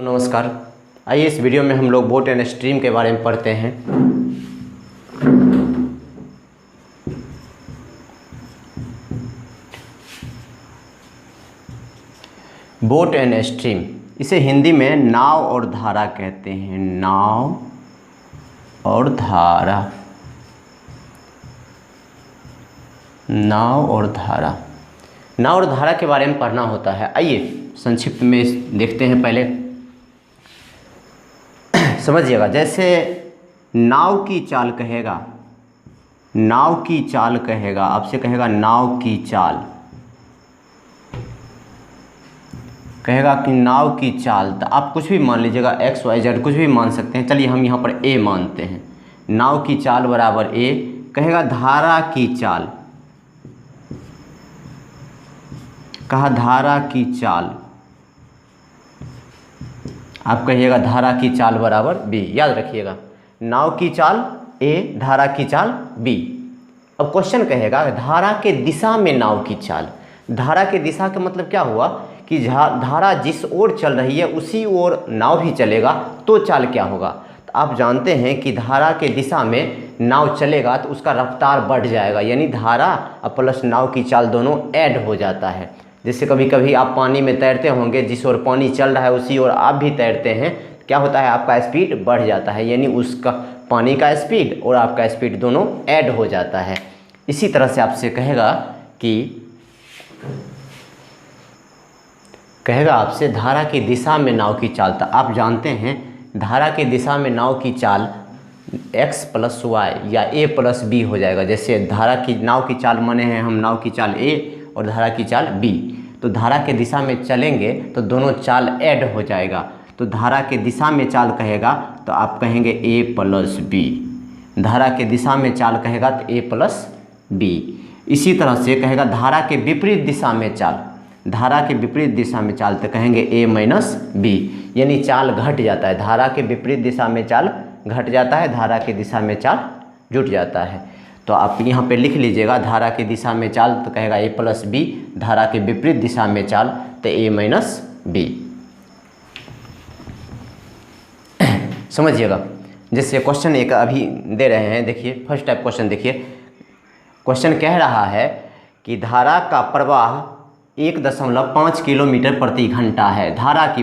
तो नमस्कार। आइए इस वीडियो में हम लोग बोट एंड स्ट्रीम के बारे में पढ़ते हैं। बोट एंड स्ट्रीम, इसे हिंदी में नाव और धारा कहते हैं। नाव और धारा, नाव और धारा। नाव और धारा के बारे में पढ़ना होता है। आइए संक्षिप्त में देखते हैं। पहले समझिएगा, जैसे नाव की चाल कहेगा, नाव की चाल कहेगा, आपसे कहेगा नाव की चाल, कहेगा कि नाव की चाल, तो आप कुछ भी मान लीजिएगा, एक्स वाई जेड कुछ भी मान सकते हैं। चलिए हम यहाँ पर ए मानते हैं। नाव की चाल बराबर ए। कहेगा धारा की चाल, कहा धारा की चाल, आप कहिएगा धारा की चाल बराबर बी। याद रखिएगा, नाव की चाल ए, धारा की चाल बी। अब क्वेश्चन कहेगा धारा के दिशा में नाव की चाल। धारा के दिशा का मतलब क्या हुआ कि धारा जिस ओर चल रही है उसी ओर नाव भी चलेगा तो चाल क्या होगा। तो आप जानते हैं कि धारा के दिशा में नाव चलेगा तो उसका रफ्तार बढ़ जाएगा, यानी धारा और प्लस नाव की चाल दोनों ऐड हो जाता है। जैसे कभी कभी आप पानी में तैरते होंगे, जिस ओर पानी चल रहा है उसी ओर आप भी तैरते हैं, क्या होता है आपका स्पीड बढ़ जाता है, यानी उसका पानी का स्पीड और आपका स्पीड दोनों ऐड हो जाता है। इसी तरह से आपसे कहेगा कि आपसे धारा की दिशा में नाव की चाल। तो आप जानते हैं धारा की दिशा में नाव की चाल x प्लस वाई या a प्लस बी हो जाएगा। जैसे धारा की नाव की चाल माने हैं हम नाव की चाल a और धारा की चाल b, तो धारा के दिशा में चलेंगे तो दोनों चाल ऐड हो जाएगा। तो धारा के दिशा में चाल कहेगा तो आप कहेंगे a प्लस बी, धारा के दिशा में चाल कहेगा तो a प्लस बी। इसी तरह से कहेगा धारा के विपरीत दिशा में चाल, धारा के विपरीत दिशा में चाल तो कहेंगे a माइनस बी, यानी चाल घट जाता है। धारा के विपरीत दिशा में चाल घट जाता है, धारा की दिशा में चाल जुट जाता है। तो आप यहाँ पे लिख लीजिएगा, धारा की दिशा में चाल तो कहेगा a प्लस बी, धारा के विपरीत दिशा में चाल तो a माइनस बी। समझिएगा, जैसे क्वेश्चन एक अभी दे रहे हैं, देखिए फर्स्ट टाइप क्वेश्चन देखिए। क्वेश्चन कह रहा है कि धारा का प्रवाह 1.5 किलोमीटर प्रति घंटा है। धारा की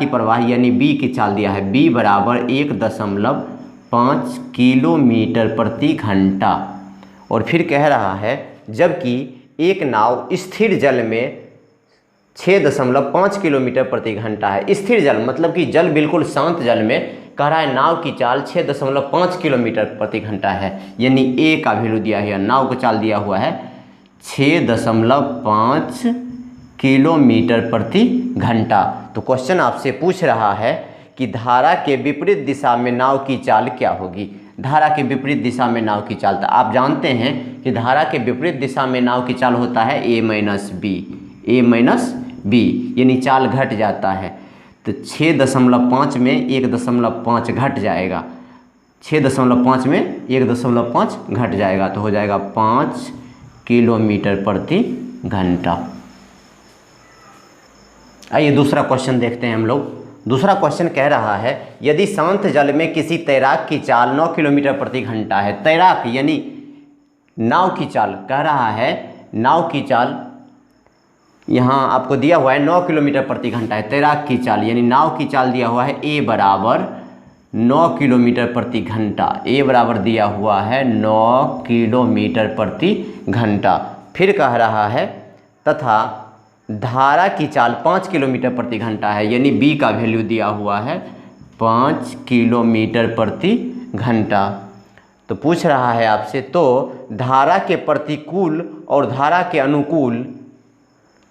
प्रवाह यानी b की चाल दिया है, b बराबर 1.5 किलोमीटर प्रति घंटा। और फिर कह रहा है जबकि एक नाव स्थिर जल में 6.5 किलोमीटर प्रति घंटा है। स्थिर जल मतलब कि जल बिल्कुल शांत जल में, कह रहा है नाव की चाल 6.5 किलोमीटर प्रति घंटा है, यानी a का वैल्यू दिया है, नाव को चाल दिया हुआ है 6.5 किलोमीटर प्रति घंटा। तो क्वेश्चन आपसे पूछ रहा है कि धारा के विपरीत दिशा में नाव की चाल क्या होगी। धारा के विपरीत दिशा में नाव की चाल, तो आप जानते हैं कि धारा के विपरीत दिशा में नाव की चाल होता है a माइनस बी, यानी चाल घट जाता है। तो 6.5 में 1.5 घट जाएगा, 6.5 में 1.5 घट जाएगा तो हो जाएगा 5 किलोमीटर प्रति घंटा। आइए दूसरा क्वेश्चन देखते हैं हम लोग। दूसरा क्वेश्चन कह रहा है यदि शांत जल में किसी तैराक की चाल 9 किलोमीटर प्रति घंटा है। तैराक यानी नाव की चाल, कह रहा है नाव की चाल यहाँ आपको दिया हुआ है 9 किलोमीटर प्रति घंटा है। तैराक की चाल यानी नाव की चाल दिया हुआ है a बराबर 9 किलोमीटर प्रति घंटा, a बराबर दिया हुआ है 9 किलोमीटर प्रति घंटा। फिर कह रहा है तथा धारा की चाल 5 किलोमीटर प्रति घंटा है, यानी b का वैल्यू दिया हुआ है 5 किलोमीटर प्रति घंटा। तो पूछ रहा है आपसे, तो धारा के प्रतिकूल और धारा के अनुकूल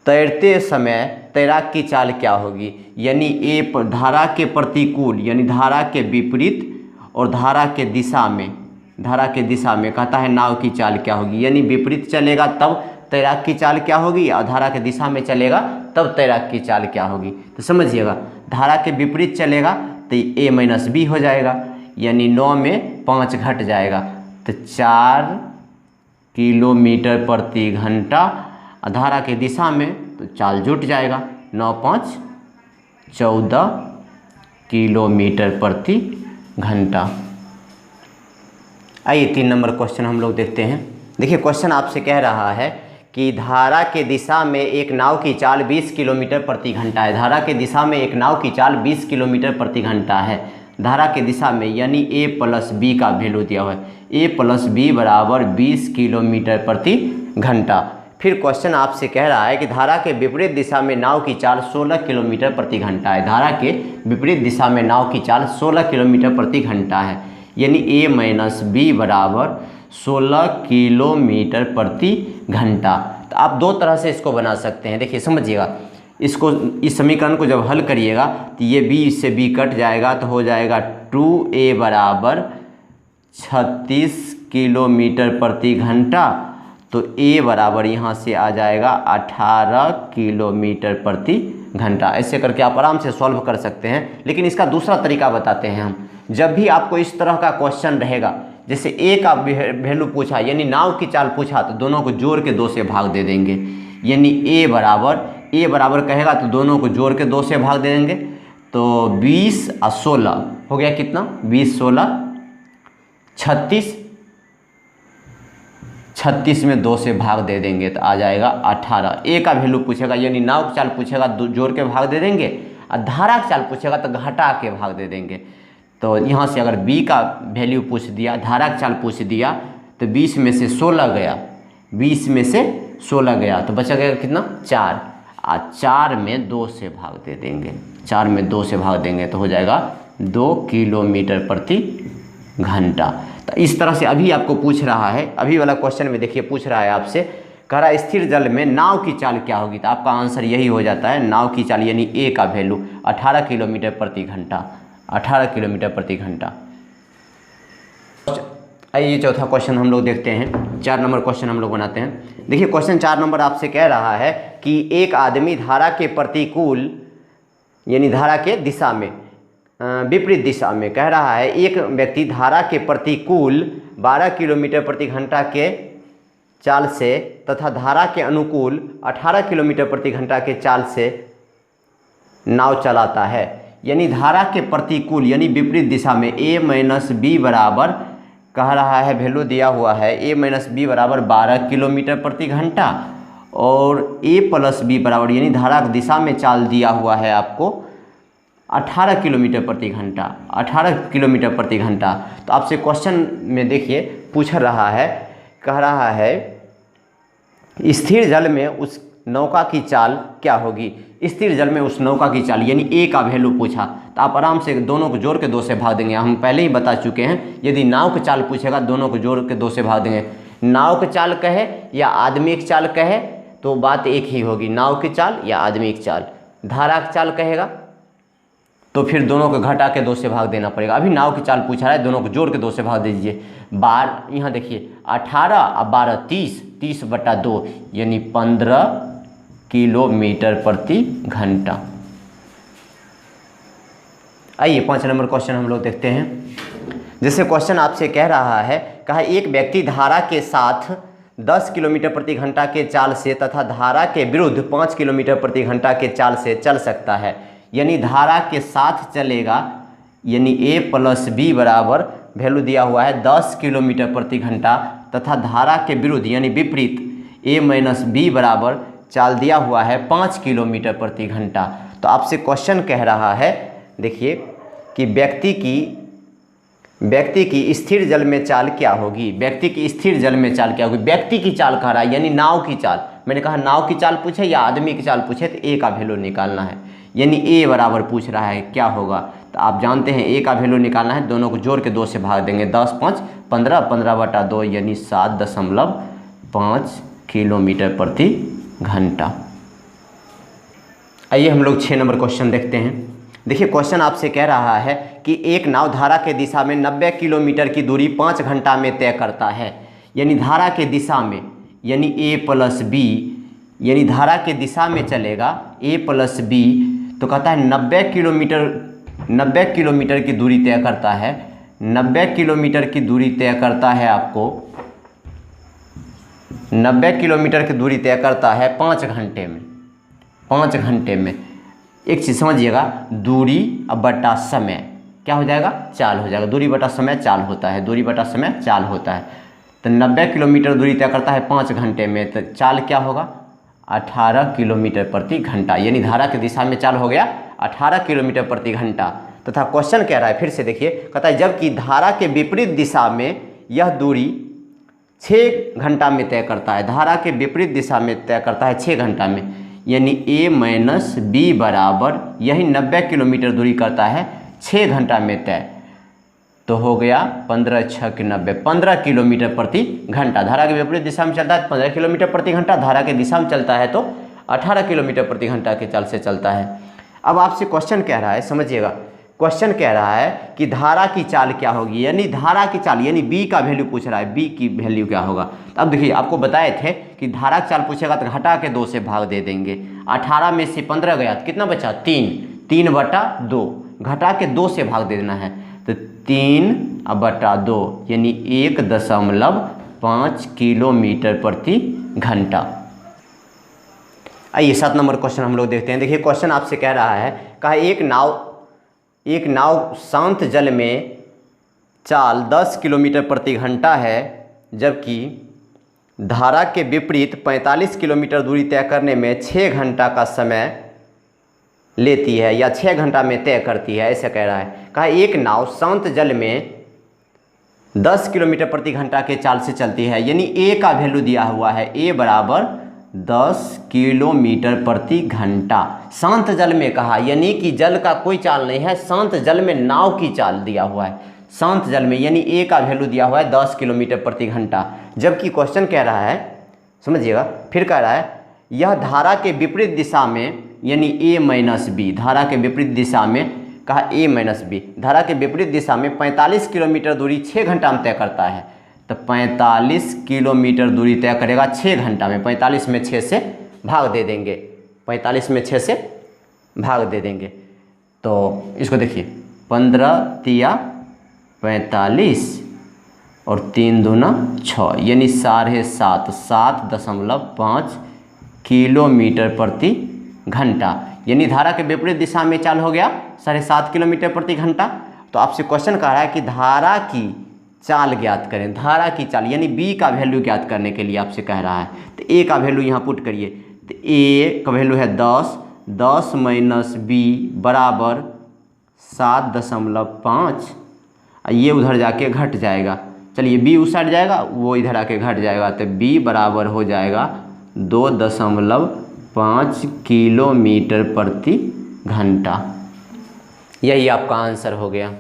तैरते समय तैराक की चाल क्या होगी। यानी a धारा के प्रतिकूल यानी धारा के विपरीत और धारा के दिशा में कहता है नाव की चाल क्या होगी, यानी विपरीत चलेगा तब तैराक की चाल क्या होगी और धारा के दिशा में चलेगा तब तैराक की चाल क्या होगी। तो समझिएगा, धारा के विपरीत चलेगा तो a माइनस बी हो जाएगा, यानी 9 में 5 घट जाएगा तो 4 किलोमीटर प्रति घंटा। धारा के दिशा में तो चाल जुट जाएगा, 9 5 14 किलोमीटर प्रति घंटा। आइए 3 नंबर क्वेश्चन हम लोग देखते हैं। देखिए क्वेश्चन आपसे कह रहा है कि धारा के दिशा में एक नाव की चाल 20 किलोमीटर प्रति घंटा है। धारा के दिशा में एक नाव की चाल 20 किलोमीटर प्रति घंटा है। धारा के दिशा में यानी a प्लस बी का वैल्यू दिया हुआ है, a प्लस बी बराबर 20 किलोमीटर प्रति घंटा। फिर क्वेश्चन आपसे कह रहा है कि धारा के विपरीत दिशा में नाव की चाल 16 किलोमीटर प्रति घंटा है। धारा के विपरीत दिशा में नाव की चाल 16 किलोमीटर प्रति घंटा है, यानी a माइनस बी बराबर 16 किलोमीटर प्रति घंटा। तो आप दो तरह से इसको बना सकते हैं। देखिए समझिएगा, इसको इस समीकरण को जब हल करिएगा तो ये b से b कट जाएगा तो हो जाएगा 2a बराबर 36 किलोमीटर प्रति घंटा। तो a बराबर यहाँ से आ जाएगा 18 किलोमीटर प्रति घंटा। ऐसे करके आप आराम से सॉल्व कर सकते हैं। लेकिन इसका दूसरा तरीका बताते हैं हम। जब भी आपको इस तरह का क्वेश्चन रहेगा, जैसे a का वैल्यू पूछा यानी नाव की चाल पूछा, तो दोनों को जोड़ के 2 से भाग दे देंगे। यानी a बराबर कहेगा तो दोनों को जोड़ के 2 से भाग दे देंगे। तो 20 और 16 हो गया कितना, 20 16 36, 36 में 2 से भाग दे देंगे तो आ जाएगा 18। a का वैल्यू पूछेगा यानी नाव की चाल पूछेगा जोड़ के भाग दे देंगे, और धारा की चाल पूछेगा तो घटा के भाग दे देंगे। तो यहाँ से अगर b का वैल्यू पूछ दिया, धारा की चाल पूछ दिया, तो 20 में से 16 गया, 20 में से 16 गया तो बचा गया कितना 4, और 4 में 2 से भाग दे देंगे। 4 में 2 से भाग देंगे तो हो जाएगा 2 किलोमीटर प्रति घंटा। तो इस तरह से अभी आपको पूछ रहा है, अभी वाला क्वेश्चन में देखिए पूछ रहा है आपसे, कह रहा है स्थिर जल में नाव की चाल क्या होगी। तो आपका आंसर यही हो जाता है, नाव की चाल यानी a का वैल्यू 18 किलोमीटर प्रति घंटा, 18 किलोमीटर प्रति घंटा। आइए चौथा क्वेश्चन हम लोग देखते हैं। 4 नंबर क्वेश्चन हम लोग बनाते हैं। देखिए क्वेश्चन 4 नंबर आपसे कह रहा है कि एक आदमी धारा के प्रतिकूल यानी धारा के दिशा में विपरीत दिशा में, कह रहा है एक व्यक्ति धारा के प्रतिकूल 12 किलोमीटर प्रति घंटा के चाल से तथा धारा के अनुकूल 18 किलोमीटर प्रति घंटा के चाल से नाव चलाता है। यानी धारा के प्रतिकूल यानी विपरीत दिशा में a माइनस बी बराबर कह रहा है, वैल्यू दिया हुआ है a माइनस बी बराबर 12 किलोमीटर प्रति घंटा, और a प्लस बी बराबर यानी धारा की दिशा में चाल दिया हुआ है आपको 18 किलोमीटर प्रति घंटा, 18 किलोमीटर प्रति घंटा। तो आपसे क्वेश्चन में देखिए पूछ रहा है, कह रहा है स्थिर जल में उस नौका की चाल क्या होगी। स्थिर जल में उस नौका की चाल यानी a का वैल्यू पूछा, तो आप आराम से दोनों को जोड़ के 2 से भाग देंगे। हम पहले ही बता चुके हैं, यदि नाव की चाल पूछेगा दोनों को जोड़ के 2 से भाग देंगे। नाव की चाल कहे या आदमी की चाल कहे तो बात एक ही होगी, नाव की चाल या आदमी की चाल। धारा की चाल कहेगा तो फिर दोनों को घटा के 2 से भाग देना पड़ेगा। अभी नाव की चाल पूछा है, दोनों को जोड़ के 2 से भाग दीजिए। यहाँ देखिए 18 और 12 30, 30/2 यानी 15 किलोमीटर प्रति घंटा। आइए 5 नंबर क्वेश्चन हम लोग देखते हैं। जैसे क्वेश्चन आपसे कह रहा है, कहा एक व्यक्ति धारा के साथ 10 किलोमीटर प्रति घंटा के चाल से तथा धारा के विरुद्ध 5 किलोमीटर प्रति घंटा के चाल से चल सकता है। यानी धारा के साथ चलेगा यानी a प्लस बी बराबर वैल्यू दिया हुआ है 10 किलोमीटर प्रति घंटा, तथा धारा के विरुद्ध यानी विपरीत a माइनस बी बराबर चाल दिया हुआ है 5 किलोमीटर प्रति घंटा। तो आपसे क्वेश्चन कह रहा है, देखिए कि व्यक्ति की स्थिर जल में चाल क्या होगी। व्यक्ति की स्थिर जल में चाल क्या होगी, व्यक्ति की चाल कह रहा है यानी नाव की चाल। मैंने कहा नाव की चाल पूछे या आदमी की चाल पूछे तो a का वैल्यू निकालना है, यानी a बराबर पूछ रहा है क्या होगा। तो आप जानते हैं a का वैल्यू निकालना है, दोनों को जोड़ के 2 से भाग देंगे। 10 5 15, 15/2 यानी 7.5 किलोमीटर प्रति घंटा। आइए हम लोग 6 नंबर क्वेश्चन देखते हैं। देखिए क्वेश्चन आपसे कह रहा है कि एक नाव धारा के दिशा में 90 किलोमीटर की दूरी 5 घंटा में तय करता है। यानी धारा के दिशा में यानी a प्लस बी, यानी धारा के दिशा में चलेगा a प्लस बी, तो कहता है 90 किलोमीटर की दूरी तय करता है। 90 किलोमीटर की दूरी तय करता है आपको, 90 किलोमीटर की दूरी तय करता है 5 घंटे में। 5 घंटे में एक चीज़ समझिएगा, दूरी बटा समय क्या हो जाएगा, चाल हो जाएगा। दूरी बटा समय चाल होता है, दूरी बटा समय चाल होता है। तो 90 किलोमीटर दूरी तय करता है 5 घंटे में, तो चाल क्या होगा 18 किलोमीटर प्रति घंटा, यानी धारा की दिशा में चाल हो गया 18 किलोमीटर प्रति घंटा। तथा क्वेश्चन कह रहा है, फिर से देखिए, कहता है जबकि धारा के विपरीत दिशा में यह दूरी 6 घंटा में तय करता है, धारा के विपरीत दिशा में तय करता है 6 घंटा में, यानी a माइनस बी बराबर यही 90 किलोमीटर दूरी करता है 6 घंटा में तय, तो हो गया 15 6 के 90, 15 किलोमीटर प्रति घंटा। धारा के विपरीत दिशा में चलता है 15 किलोमीटर प्रति घंटा, धारा के दिशा में चलता है तो 18 किलोमीटर प्रति घंटा के चाल से चलता है। अब आपसे क्वेश्चन कह रहा है, समझिएगा, क्वेश्चन कह रहा है कि धारा की चाल क्या होगी, यानी धारा की चाल यानी b का वैल्यू पूछ रहा है, b की वैल्यू क्या होगा। अब देखिए, आपको बताए थे कि धारा की चाल पूछेगा तो घटा के 2 से भाग दे देंगे। 18 में से 15 गया तो कितना बचा 3, 3/2, घटा के 2 से भाग दे देना है, तो 3/2 यानी 1.5 किलोमीटर प्रति घंटा। आइए 7 नंबर क्वेश्चन हम लोग देखते हैं। देखिए क्वेश्चन आपसे कह रहा है, कहा एक नाव शांत जल में चाल 10 किलोमीटर प्रति घंटा है, जबकि धारा के विपरीत 45 किलोमीटर दूरी तय करने में 6 घंटा का समय लेती है या 6 घंटा में तय करती है, ऐसा कह रहा है। कहा एक नाव शांत जल में 10 किलोमीटर प्रति घंटा के चाल से चलती है, यानी ए का वैल्यू दिया हुआ है, ए बराबर 10 किलोमीटर प्रति घंटा। शांत जल में कहा, यानी कि जल का कोई चाल नहीं है, शांत जल में नाव की चाल दिया हुआ है, शांत जल में, यानी ए का वैल्यू दिया हुआ है 10 किलोमीटर प्रति घंटा। जबकि क्वेश्चन कह रहा है, समझिएगा, फिर कह रहा है यह धारा के विपरीत दिशा में, यानी a माइनस बी, धारा के विपरीत दिशा में, कहा a माइनस बी, धारा के विपरीत दिशा में 45 किलोमीटर दूरी 6 घंटा में तय करता है, तो 45 किलोमीटर दूरी तय करेगा 6 घंटा में। 45 में 6 से भाग दे देंगे, 45 में 6 से भाग दे देंगे, तो इसको देखिए 15 तिया 45 और 3 दूना 6, यानी 7.5 किलोमीटर प्रति घंटा, यानी धारा के विपरीत दिशा में चाल हो गया 7.5 किलोमीटर प्रति घंटा। तो आपसे क्वेश्चन कह रहा है कि धारा की चाल ज्ञात करें, धारा की चाल यानी b का वैल्यू ज्ञात करने के लिए आपसे कह रहा है। तो a का वैल्यू यहाँ पुट करिए, तो a का वैल्यू है 10, 10 माइनस बी बराबर 7.5, ये उधर जाके घट जाएगा, चलिए b उस साइड जाएगा, वो इधर आके घट जाएगा, तो b बराबर हो जाएगा 2.5 किलोमीटर प्रति घंटा। यही आपका आंसर हो गया।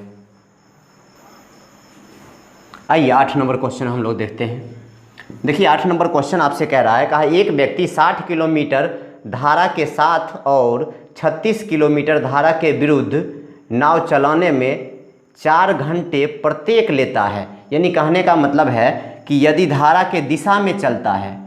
आइए 8 नंबर क्वेश्चन हम लोग देखते हैं। देखिए 8 नंबर क्वेश्चन आपसे कह रहा है, कहा एक व्यक्ति 60 किलोमीटर धारा के साथ और 36 किलोमीटर धारा के विरुद्ध नाव चलाने में 4 घंटे प्रत्येक लेता है। यानी कहने का मतलब है कि यदि धारा के दिशा में चलता है,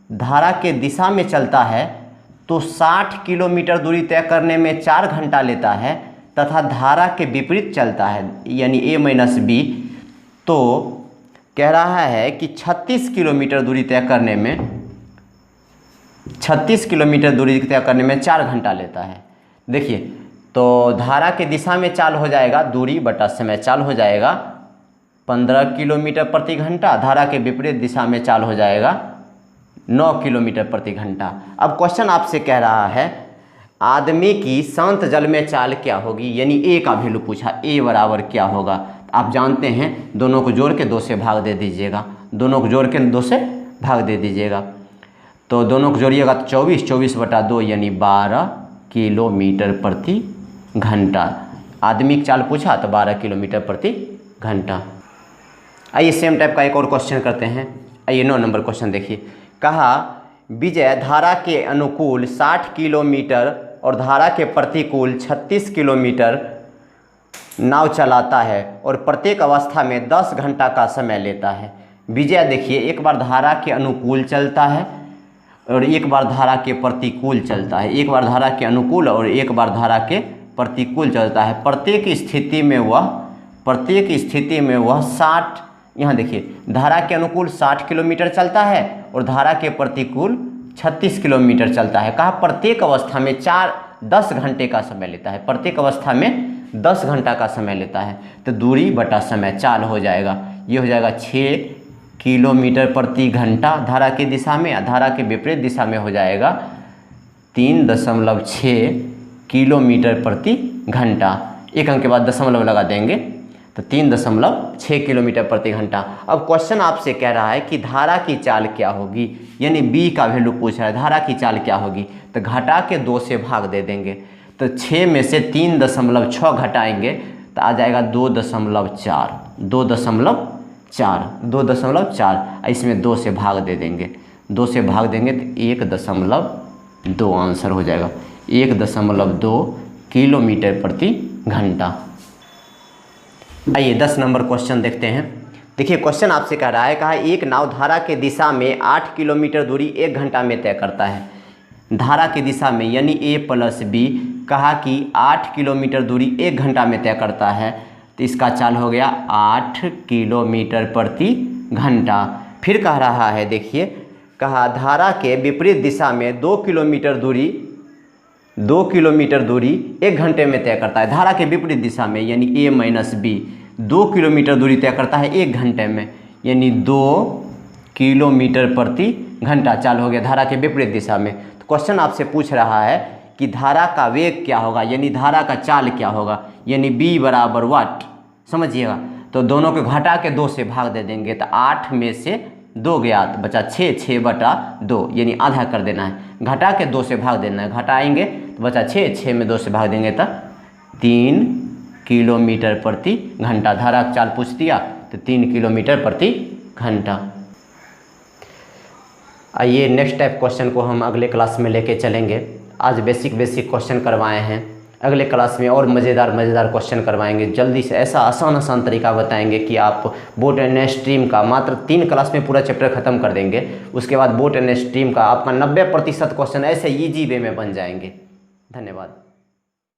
धारा के दिशा में चलता है तो 60 किलोमीटर दूरी तय करने में 4 घंटा लेता है, तथा धारा के विपरीत चलता है यानी a माइनस बी, तो कह रहा है कि 36 किलोमीटर दूरी तय करने में 36 किलोमीटर दूरी तय करने में 4 घंटा लेता है। देखिए तो धारा के दिशा में चाल हो जाएगा, दूरी बटा समय चाल हो जाएगा 15 किलोमीटर प्रति घंटा, धारा के विपरीत दिशा में चाल हो जाएगा 9 किलोमीटर प्रति घंटा। अब क्वेश्चन आपसे कह रहा है आदमी की शांत जल में चाल क्या होगी, यानी ए का वैल्यू पूछा, ए बराबर क्या होगा। आप जानते हैं दोनों को जोड़ के 2 से भाग दे दीजिएगा, दोनों को जोड़ के 2 से भाग दे दीजिएगा, तो दोनों को जोड़िएगा तो 24/2 यानी 12 किलोमीटर प्रति घंटा। आदमी की चाल पूछा तो 12 किलोमीटर प्रति घंटा। आइए सेम टाइप का एक और क्वेश्चन करते हैं। आइए 9 नंबर क्वेश्चन देखिए, कहा विजय धारा के अनुकूल 60 किलोमीटर और धारा के प्रतिकूल 36 किलोमीटर नाव चलाता है और प्रत्येक अवस्था में 10 घंटा का समय लेता है। विजय देखिए एक बार धारा के अनुकूल चलता है और एक बार धारा के प्रतिकूल चलता है, एक बार धारा के अनुकूल और एक बार धारा के प्रतिकूल चलता है। प्रत्येक स्थिति में वह 60, यहाँ देखिए धारा के अनुकूल 60 किलोमीटर चलता है और धारा के प्रतिकूल 36 किलोमीटर चलता है। कहा प्रत्येक अवस्था में 10 घंटे का समय लेता है, प्रत्येक अवस्था में 10 घंटा का समय लेता है। तो दूरी बटा समय चाल हो जाएगा, ये हो जाएगा 6 किलोमीटर प्रति घंटा धारा की दिशा में, या धारा के विपरीत दिशा में हो जाएगा 3.6 किलोमीटर प्रति घंटा। एक अंक के बाद दशमलव लगा देंगे तो 3.6 किलोमीटर प्रति घंटा। अब क्वेश्चन आपसे कह रहा है कि धारा की चाल क्या होगी, यानी बी का वैल्यू पूछ रहा है, धारा की चाल क्या होगी। तो घटा के 2 से भाग दे देंगे, तो 6 में से 3.6 घटाएंगे तो आ जाएगा 2.4, इसमें 2 से भाग दे देंगे, 2 से भाग देंगे तो 1.2 आंसर हो जाएगा, 1.2 किलोमीटर प्रति घंटा। आइए 10 नंबर क्वेश्चन देखते हैं। देखिए क्वेश्चन आपसे कह रहा है, कहा एक नाव धारा के दिशा में 8 किलोमीटर दूरी 1 घंटा में तय करता है। धारा की दिशा में यानी A + B, कहा कि 8 किलोमीटर दूरी 1 घंटा में तय करता है, तो इसका चाल हो गया 8 किलोमीटर प्रति घंटा। फिर कह रहा है, देखिए कहा धारा के विपरीत दिशा में 2 किलोमीटर दूरी 1 घंटे में तय करता है। धारा के विपरीत दिशा में यानी A - B 2 किलोमीटर दूरी तय करता है 1 घंटे में, यानी 2 किलोमीटर प्रति घंटा चाल हो गया धारा के विपरीत दिशा में। तो क्वेश्चन आपसे पूछ रहा है कि धारा का वेग क्या होगा, यानी धारा का चाल क्या होगा, यानी B बराबर वाट, समझिएगा। तो दोनों को घटा के 2 से भाग दे देंगे, तो 8 में से 2 गया तो बचा 6/2, यानी आधा कर देना है, घटा के 2 से भाग देना है, घटाएंगे तो बचा 6 में 2 से भाग देंगे तो 3 किलोमीटर प्रति घंटा। धारा का चाल पूछ दिया तो 3 किलोमीटर प्रति घंटा। आइए नेक्स्ट टाइप क्वेश्चन को हम अगले क्लास में लेके चलेंगे। आज बेसिक क्वेश्चन करवाए हैं, अगले क्लास में और मज़ेदार क्वेश्चन करवाएंगे। जल्दी से ऐसा आसान तरीका बताएंगे कि आप बोट एंड स्ट्रीम का मात्र 3 क्लास में पूरा चैप्टर ख़त्म कर देंगे। उसके बाद बोट एंड स्ट्रीम का आपका 90% क्वेश्चन ऐसे ईजी वे में बन जाएंगे। धन्यवाद।